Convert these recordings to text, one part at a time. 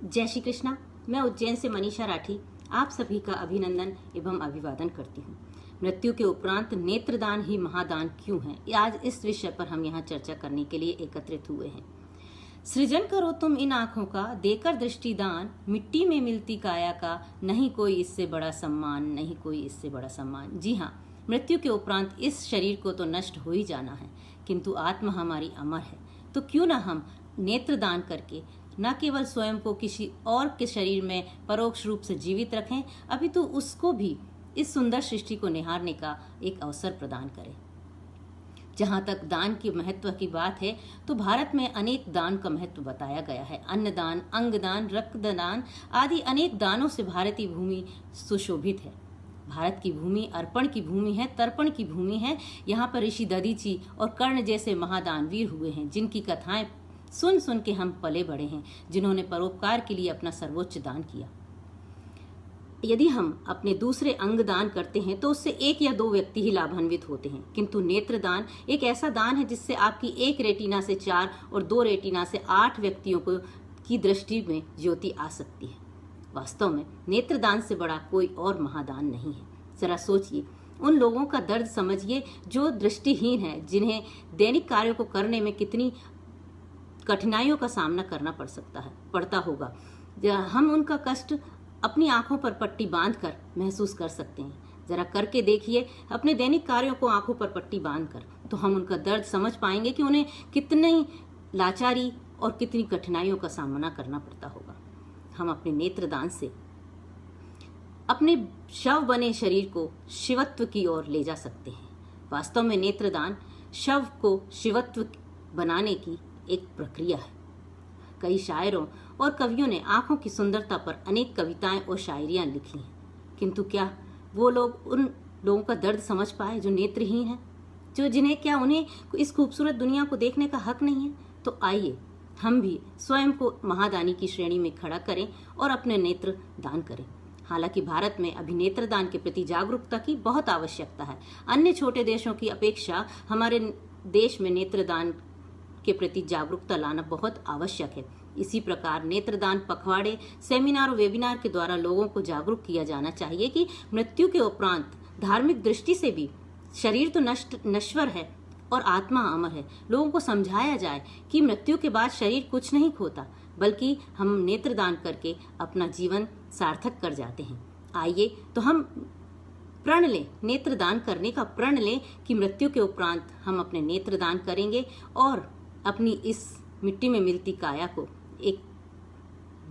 जय श्री कृष्णा। मैं उज्जैन से मनीषा राठी आप सभी का अभिनंदन एवं अभिवादन करती हूँ। मृत्यु के उपरांत नेत्रदान ही महादान क्यों है, आज इस विषय पर हम यहाँ चर्चा करने के लिए एकत्रित हुए हैं। सृजन करो तुम इन आंखों का, देकर दृष्टिदान, मिट्टी में मिलती काया का, नहीं कोई इससे बड़ा सम्मान, नहीं कोई इससे बड़ा सम्मान। जी हाँ, मृत्यु के उपरांत इस शरीर को तो नष्ट हो ही जाना है, किंतु आत्मा हमारी अमर है। तो क्यों ना हम नेत्रदान करके न केवल स्वयं को किसी और के शरीर में परोक्ष रूप से जीवित रखें, अपितु उसको भी इस सुंदर सृष्टि को निहारने का एक अवसर प्रदान करें। जहाँ तक दान के महत्व की बात है, तो भारत में अनेक दान का महत्व बताया गया है। अन्नदान, अंगदान, रक्तदान आदि अनेक दानों से भारतीय भूमि सुशोभित है। भारत की भूमि अर्पण की भूमि है, तर्पण की भूमि है। यहाँ पर ऋषि दधीची और कर्ण जैसे महादानवीर हुए हैं, जिनकी कथाएं सुन सुन के हम पले बड़े हैं, जिन्होंने परोपकार के लिए अपना सर्वोच्च दान किया। यदि हम अपने दूसरे अंग दान करते हैं तो उससे एक या दो व्यक्ति ही लाभान्वित होते हैं, किंतु नेत्रदान एक ऐसा दान है जिससे आपकी एक रेटिना से 4 और 2 रेटिना से 8 व्यक्तियों को की दृष्टि में ज्योति आ सकती है। वास्तव में नेत्रदान से बड़ा कोई और महादान नहीं है। जरा सोचिए, उन लोगों का दर्द समझिए जो दृष्टिहीन है, जिन्हें दैनिक कार्यों को करने में कितनी कठिनाइयों का सामना करना पड़ता होगा। हम उनका कष्ट अपनी आंखों पर पट्टी बांधकर महसूस कर सकते हैं। जरा करके देखिए अपने दैनिक कार्यों को आंखों पर पट्टी बांधकर, तो हम उनका दर्द समझ पाएंगे कि उन्हें कितनी लाचारी और कितनी कठिनाइयों का सामना करना पड़ता होगा। हम अपने नेत्रदान से अपने शव बने शरीर को शिवत्व की ओर ले जा सकते हैं। वास्तव में नेत्रदान शव को शिवत्व बनाने की एक प्रक्रिया है। कई शायरों और कवियों ने आंखों की सुंदरता पर अनेक कविताएं और शायरियां लिखी हैं, किंतु क्या वो लोग उन लोगों का दर्द समझ पाए जो नेत्रहीन हैं, उन्हें इस खूबसूरत दुनिया को देखने का हक नहीं है? तो आइए हम भी स्वयं को महादानी की श्रेणी में खड़ा करें और अपने नेत्र दान करें। हालांकि भारत में अभी नेत्रदान के प्रति जागरूकता की बहुत आवश्यकता है। अन्य छोटे देशों की अपेक्षा हमारे देश में नेत्रदान के प्रति जागरूकता लाना बहुत आवश्यक है। इसी प्रकार नेत्रदान पखवाड़े, सेमिनार और वेबिनार के द्वारा लोगों को जागरूक किया जाना चाहिए कि मृत्यु के उपरांत धार्मिक दृष्टि से भी शरीर तो नश्वर है और आत्मा अमर है। लोगों को समझाया जाए कि मृत्यु के बाद शरीर कुछ नहीं खोता, बल्कि हम नेत्रदान करके अपना जीवन सार्थक कर जाते हैं। आइए तो हम प्रण लें, नेत्रदान करने का प्रण लें कि मृत्यु के उपरांत हम अपने नेत्रदान करेंगे और अपनी इस मिट्टी में मिलती काया को एक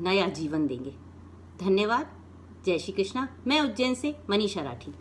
नया जीवन देंगे। धन्यवाद। जय श्री कृष्णा। मैं उज्जैन से मनीषा राठी।